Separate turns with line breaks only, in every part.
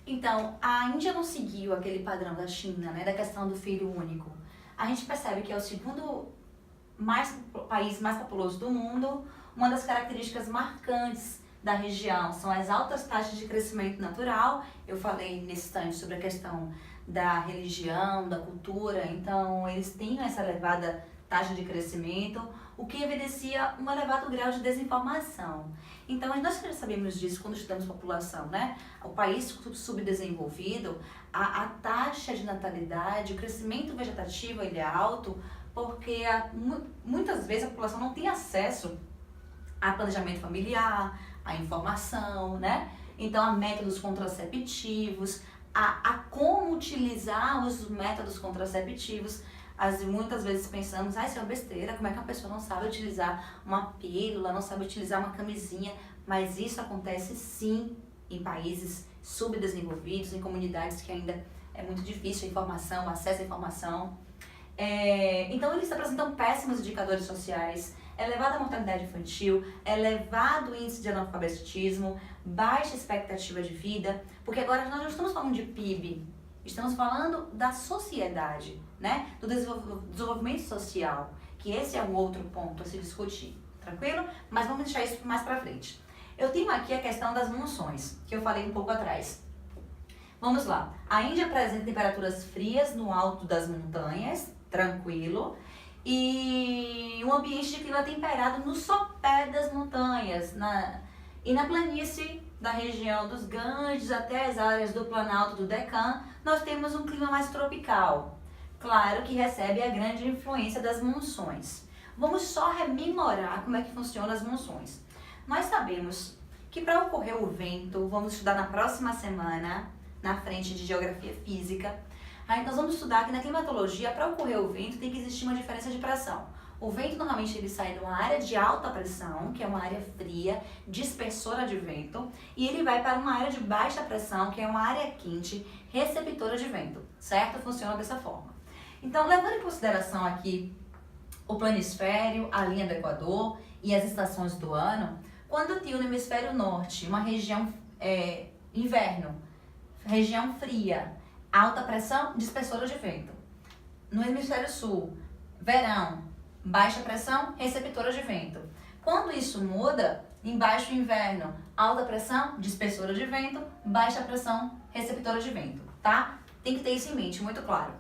Então, a Índia não seguiu aquele padrão da China, né, da questão do filho único. A gente percebe que é o segundo país mais populoso do mundo. Uma das características marcantes da região são as altas taxas de crescimento natural. Eu falei nesse instante sobre a questão da religião, da cultura, então eles têm essa elevada taxa de crescimento, o que evidencia um elevado grau de desinformação. Então, nós já sabemos disso quando estudamos população, né? O país subdesenvolvido, a taxa de natalidade, o crescimento vegetativo ele é alto, porque muitas vezes a população não tem acesso a planejamento familiar, a informação, né? Então, a métodos contraceptivos, a como utilizar os métodos contraceptivos. Muitas vezes pensamos, isso é uma besteira, como é que uma pessoa não sabe utilizar uma pílula, não sabe utilizar uma camisinha, mas isso acontece sim em países subdesenvolvidos, em comunidades que ainda é muito difícil a informação, o acesso à informação. Então eles apresentam péssimos indicadores sociais, elevada mortalidade infantil, elevado índice de analfabetismo, baixa expectativa de vida, porque agora nós não estamos falando de PIB, estamos falando da sociedade, né? Do desenvolvimento social, que esse é um outro ponto a se discutir, tranquilo? Mas vamos deixar isso mais pra frente. Eu tenho aqui a questão das monções, que eu falei um pouco atrás. Vamos lá. A Índia apresenta temperaturas frias no alto das montanhas, tranquilo, e um ambiente de clima temperado no sopé das montanhas, e na planície da região dos Ganges até as áreas do Planalto do Deccan, nós temos um clima mais tropical. Claro que recebe a grande influência das monções. Vamos só rememorar como é que funcionam as monções. Nós sabemos que para ocorrer o vento, vamos estudar na próxima semana, na frente de Geografia Física, aí nós vamos estudar que na climatologia, para ocorrer o vento, tem que existir uma diferença de pressão. O vento normalmente ele sai de uma área de alta pressão, que é uma área fria, dispersora de vento, e ele vai para uma área de baixa pressão, que é uma área quente, receptora de vento, certo? Funciona dessa forma. Então, levando em consideração aqui o planisfério, a linha do Equador e as estações do ano, quando eu tenho no hemisfério norte uma região inverno, região fria, alta pressão, dispersora de vento. No hemisfério sul, verão, baixa pressão, receptora de vento. Quando isso muda, embaixo inverno, alta pressão, dispersora de vento, baixa pressão, receptora de vento, tá? Tem que ter isso em mente, muito claro.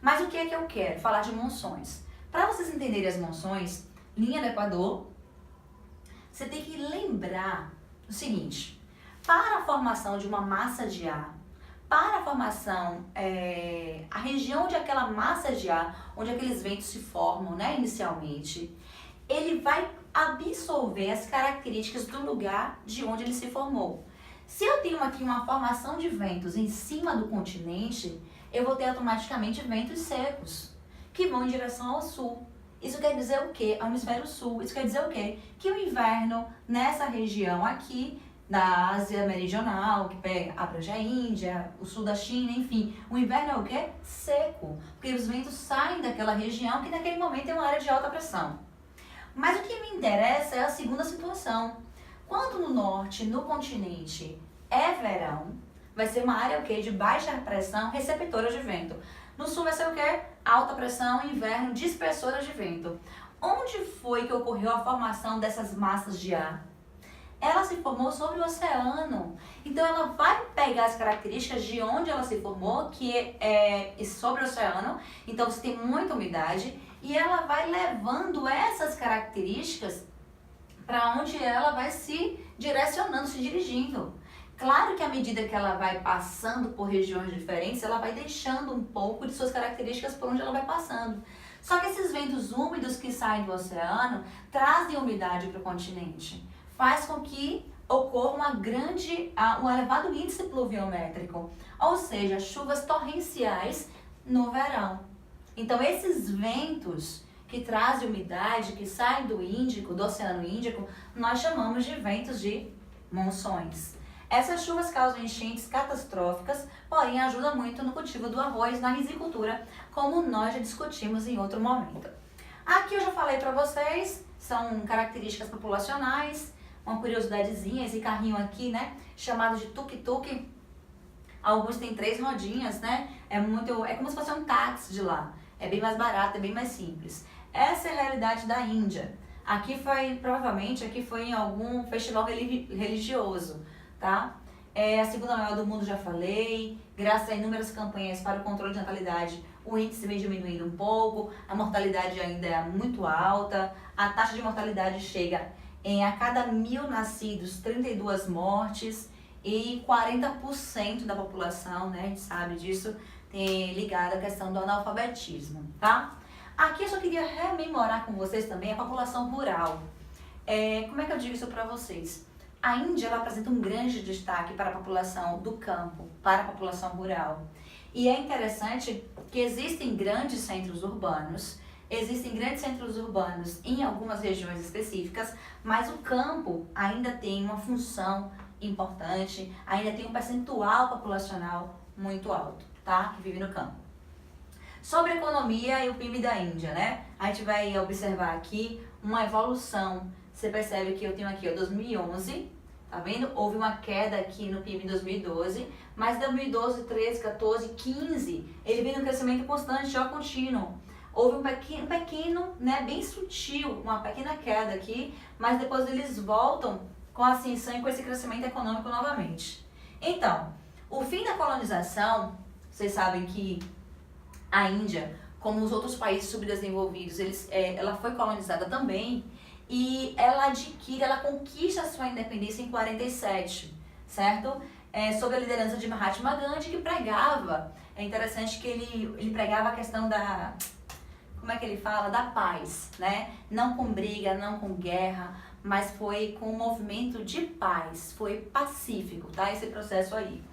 Mas o que é que eu quero? Falar de monções. Para vocês entenderem as monções, linha do Equador, você tem que lembrar o seguinte: para a formação de uma massa de ar, para a formação, a região onde aquela massa de ar, onde aqueles ventos se formam, né, inicialmente, ele vai absorver as características do lugar de onde ele se formou. Se eu tenho aqui uma formação de ventos em cima do continente, eu vou ter automaticamente ventos secos, que vão em direção ao sul. Isso quer dizer o quê? Ao hemisfério sul. Isso quer dizer o quê? Que o inverno nessa região aqui, da Ásia Meridional, que abrange a Índia, o sul da China, enfim, o inverno é o quê? Seco, porque os ventos saem daquela região que naquele momento é uma área de alta pressão. Mas o que me interessa é a segunda situação. Quando no norte, no continente, é verão, vai ser uma área o quê? De baixa pressão, receptora de vento. No sul vai ser o quê? Alta pressão, inverno, dispersora de vento. Onde foi que ocorreu a formação dessas massas de ar? Ela se formou sobre o oceano. Então ela vai pegar as características de onde ela se formou, que é sobre o oceano. Então você tem muita umidade e ela vai levando essas características para onde ela vai se direcionando, se dirigindo. Claro que à medida que ela vai passando por regiões diferentes, ela vai deixando um pouco de suas características por onde ela vai passando. Só que esses ventos úmidos que saem do oceano trazem umidade para o continente. Faz com que ocorra um elevado índice pluviométrico, ou seja, chuvas torrenciais no verão. Então esses ventos que trazem umidade, que saem do Índico, do Oceano Índico, nós chamamos de ventos de monções. Essas chuvas causam enchentes catastróficas, porém ajudam muito no cultivo do arroz, na risicultura, como nós já discutimos em outro momento. Aqui eu já falei para vocês, são características populacionais, uma curiosidadezinha, esse carrinho aqui, né, chamado de tuk-tuk. alguns têm 3 rodinhas, né? É como se fosse um táxi de lá. É bem mais barato, é bem mais simples. Essa é a realidade da Índia. Provavelmente aqui foi em algum festival religioso, tá? É a segunda maior do mundo, já falei. Graças a inúmeras campanhas para o controle de natalidade, o índice vem diminuindo um pouco, a mortalidade ainda é muito alta, a taxa de mortalidade chega em a cada 1.000 nascidos, 32 mortes, e 40% da população, né, a gente sabe disso, tem ligado à questão do analfabetismo, tá? Aqui eu só queria rememorar com vocês também a população rural. Como é que eu digo isso para vocês? A Índia ela apresenta um grande destaque para a população do campo, para a população rural. E é interessante que existem grandes centros urbanos em algumas regiões específicas, mas o campo ainda tem uma função importante, ainda tem um percentual populacional muito alto, tá? Que vive no campo. Sobre a economia e o PIB da Índia, né? A gente vai observar aqui uma evolução. Você percebe que eu tenho aqui, ó, 2011, tá vendo? Houve uma queda aqui no PIB em 2012, mas 2012, 13, 14, 15, ele vem no crescimento constante, ó, contínuo. Houve um pequeno, né, bem sutil, uma pequena queda aqui, mas depois eles voltam com a ascensão e com esse crescimento econômico novamente. Então, o fim da colonização, vocês sabem que a Índia, como os outros países subdesenvolvidos, ela foi colonizada também, e ela conquista a sua independência em 47, certo? Sob a liderança de Mahatma Gandhi, que pregava, é interessante que ele pregava a questão da, como é que ele fala? Da paz, né? Não com briga, não com guerra, mas foi com um movimento de paz, foi pacífico, tá? Esse processo aí.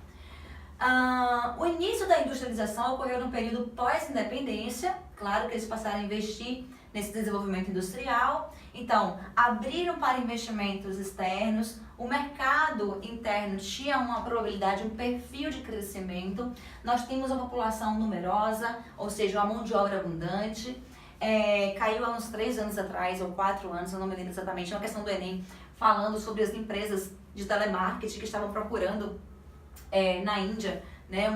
O início da industrialização ocorreu no período pós-independência, claro que eles passaram a investir nesse desenvolvimento industrial, então abriram para investimentos externos, o mercado interno tinha uma probabilidade, um perfil de crescimento, nós tínhamos uma população numerosa, ou seja, uma mão de obra abundante, caiu há uns 3 anos atrás, ou 4 anos, eu não me lembro exatamente, uma questão do Enem, falando sobre as empresas de telemarketing que estavam procurando na Índia, né,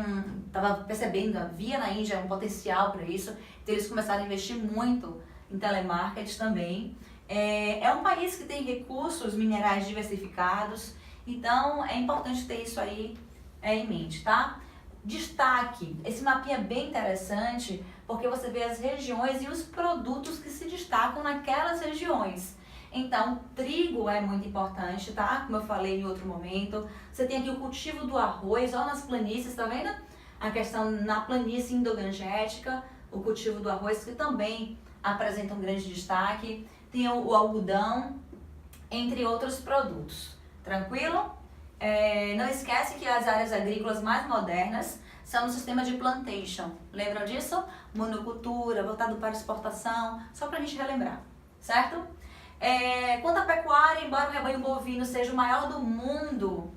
tava percebendo, havia na Índia um potencial para isso, então eles começaram a investir muito em telemarketing também. É um país que tem recursos minerais diversificados, então é importante ter isso aí em mente, tá? Destaque, esse mapinha é bem interessante, porque você vê as regiões e os produtos que se destacam naquelas regiões. Então, trigo é muito importante, tá? Como eu falei em outro momento. Você tem aqui o cultivo do arroz, ó, nas planícies, tá vendo? A questão na planície indogangética, o cultivo do arroz, que também apresenta um grande destaque. Tem o algodão, entre outros produtos. Tranquilo? Não esquece que as áreas agrícolas mais modernas são no sistema de plantation. Lembram disso? Monocultura, voltado para exportação, só pra gente relembrar, certo? Quanto à pecuária, embora o rebanho bovino seja o maior do mundo,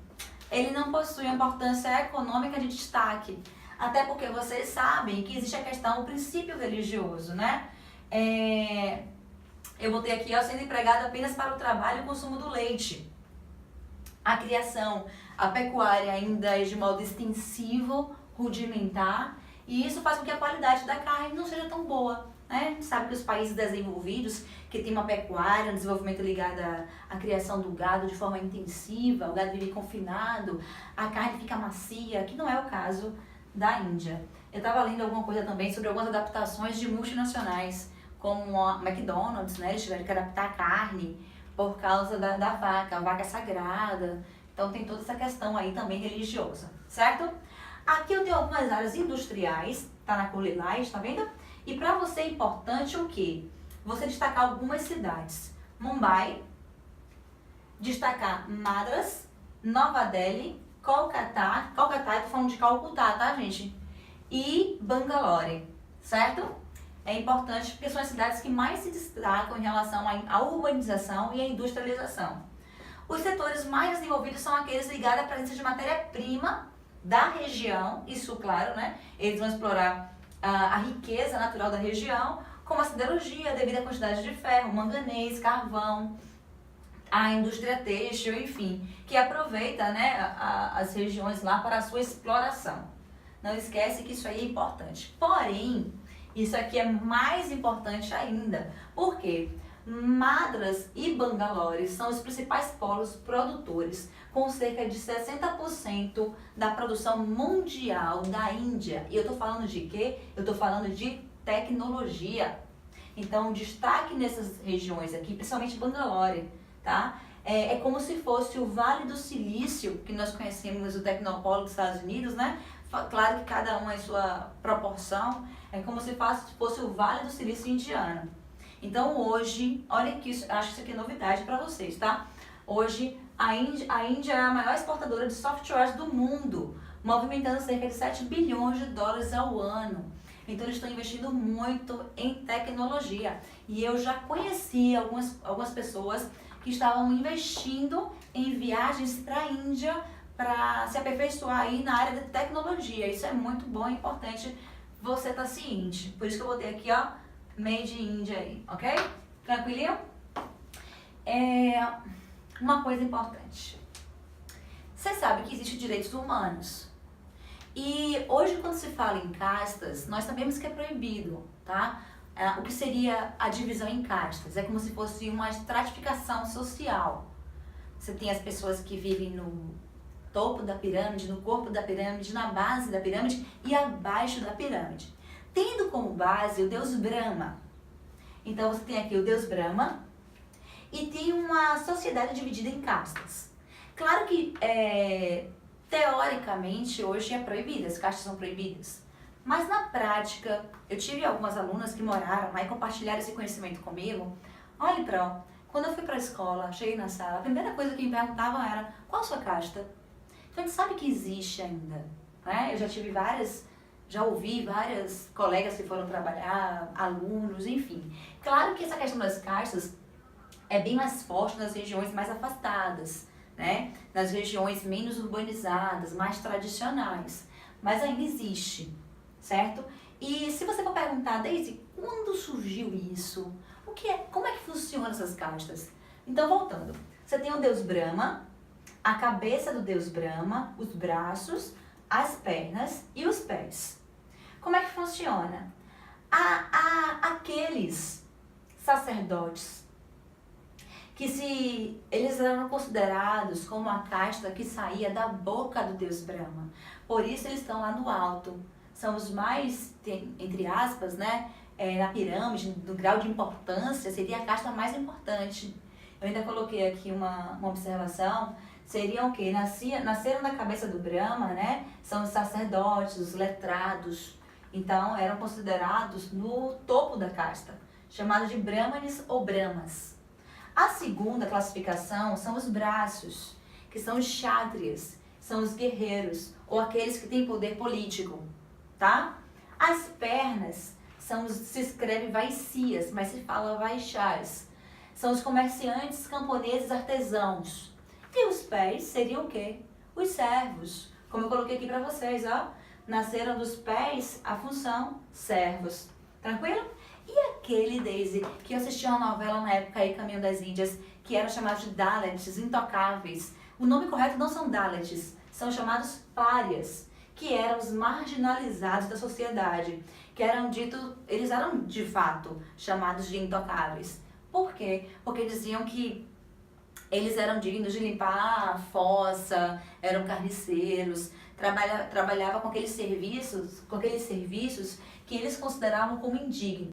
ele não possui uma importância econômica de destaque. Até porque vocês sabem que existe a questão, o princípio religioso, né? Eu botei aqui, ó, sendo empregado apenas para o trabalho e o consumo do leite. A criação, a pecuária ainda é de modo extensivo, rudimentar, e isso faz com que a qualidade da carne não seja tão boa. A gente sabe que os países desenvolvidos, que tem uma pecuária, um desenvolvimento ligado à criação do gado de forma intensiva, o gado vive confinado, a carne fica macia, que não é o caso da Índia. Eu estava lendo alguma coisa também sobre algumas adaptações de multinacionais, como a McDonald's, né? Eles tiveram que adaptar a carne por causa da vaca, a vaca é sagrada, então tem toda essa questão aí também religiosa, certo? Aqui eu tenho algumas áreas industriais, tá na cor lilás, tá vendo? E para você é importante o quê? Você destacar algumas cidades. Mumbai, destacar Madras, Nova Delhi, Kolkata, eu tô falando de Calcutá, tá, gente? E Bangalore, certo? É importante porque são as cidades que mais se destacam em relação à urbanização e à industrialização. Os setores mais desenvolvidos são aqueles ligados à presença de matéria-prima da região, isso, claro, né? Eles vão explorar a riqueza natural da região, como a siderurgia, devido à quantidade de ferro, manganês, carvão. a indústria têxtil, enfim, que aproveita, né, as regiões lá para a sua exploração. Não esquece que isso aí é importante. Porém, isso aqui é mais importante ainda. Por quê? Madras e Bangalore são os principais polos produtores, com cerca de 60% da produção mundial da Índia. E eu estou falando de quê? Eu estou falando de tecnologia. Então, destaque nessas regiões aqui, principalmente Bangalore, tá? É como se fosse o Vale do Silício, que nós conhecemos o Tecnopolo dos Estados Unidos, né? Claro que cada um em sua proporção, é como se fosse o Vale do Silício indiano. Então hoje, olha que isso, acho que isso aqui é novidade para vocês, tá? Hoje a Índia é a maior exportadora de softwares do mundo, movimentando cerca de 7 bilhões de dólares ao ano. Então eles estão investindo muito em tecnologia. E eu já conheci algumas pessoas que estavam investindo em viagens para a Índia para se aperfeiçoar aí na área de tecnologia. Isso é muito bom e importante você estar ciente. Por isso que eu botei aqui, ó, Made in India aí, ok? Tranquilinho? Uma coisa importante. Você sabe que existem direitos humanos. E hoje, quando se fala em castas, nós sabemos que é proibido, tá? O que seria a divisão em castas? É como se fosse uma estratificação social. Você tem as pessoas que vivem no topo da pirâmide, no corpo da pirâmide, na base da pirâmide e abaixo da pirâmide. Tendo como base o deus Brahma. Então você tem aqui o deus Brahma e tem uma sociedade dividida em castas. Claro que teoricamente hoje é proibida, as castas são proibidas. Mas na prática, eu tive algumas alunas que moraram lá e compartilharam esse conhecimento comigo. Olha, Pro, quando eu fui para a escola, cheguei na sala, a primeira coisa que me perguntavam era: qual a sua casta? Então a gente sabe que existe ainda, né? Eu já ouvi várias colegas que foram trabalhar, alunos, enfim. Claro que essa questão das castas é bem mais forte nas regiões mais afastadas, né? Nas regiões menos urbanizadas, mais tradicionais. Mas ainda existe, certo? E se você for perguntar, Daisy, quando surgiu isso? Como é que funcionam essas castas? Então, voltando. Você tem o deus Brahma, a cabeça do deus Brahma, os braços, as pernas e os pés. Como é que funciona? Aqueles sacerdotes que eles eram considerados como a casta que saía da boca do deus Brahma. Por isso eles estão lá no alto. São os mais, entre aspas, né, na pirâmide, do grau de importância, seria a casta mais importante. Eu ainda coloquei aqui uma observação. Seriam o quê? Nasceram na cabeça do Brahma, né? São os sacerdotes, os letrados. Então, eram considerados no topo da casta, chamados de Brahmanes ou Brahmas. A segunda classificação são os braços, que são os kshatriyas, são os guerreiros, ou aqueles que têm poder político, tá? As pernas se escreve Vaisyas, mas se fala Vaishyas. São os comerciantes, camponeses, artesãos. E os pés seriam o quê? Os servos. Como eu coloquei aqui para vocês, ó. Nasceram dos pés a função servos. Tranquilo? E aquele, Daisy, que eu assisti uma novela na época aí, Caminho das Índias, que eram chamados de Dalits, intocáveis. O nome correto não são Dalits, são chamados párias, que eram os marginalizados da sociedade, que eles eram de fato chamados de intocáveis. Por quê? Porque diziam que eles eram dignos de limpar a fossa, eram carniceiros, trabalhavam com aqueles serviços que eles consideravam como indignos.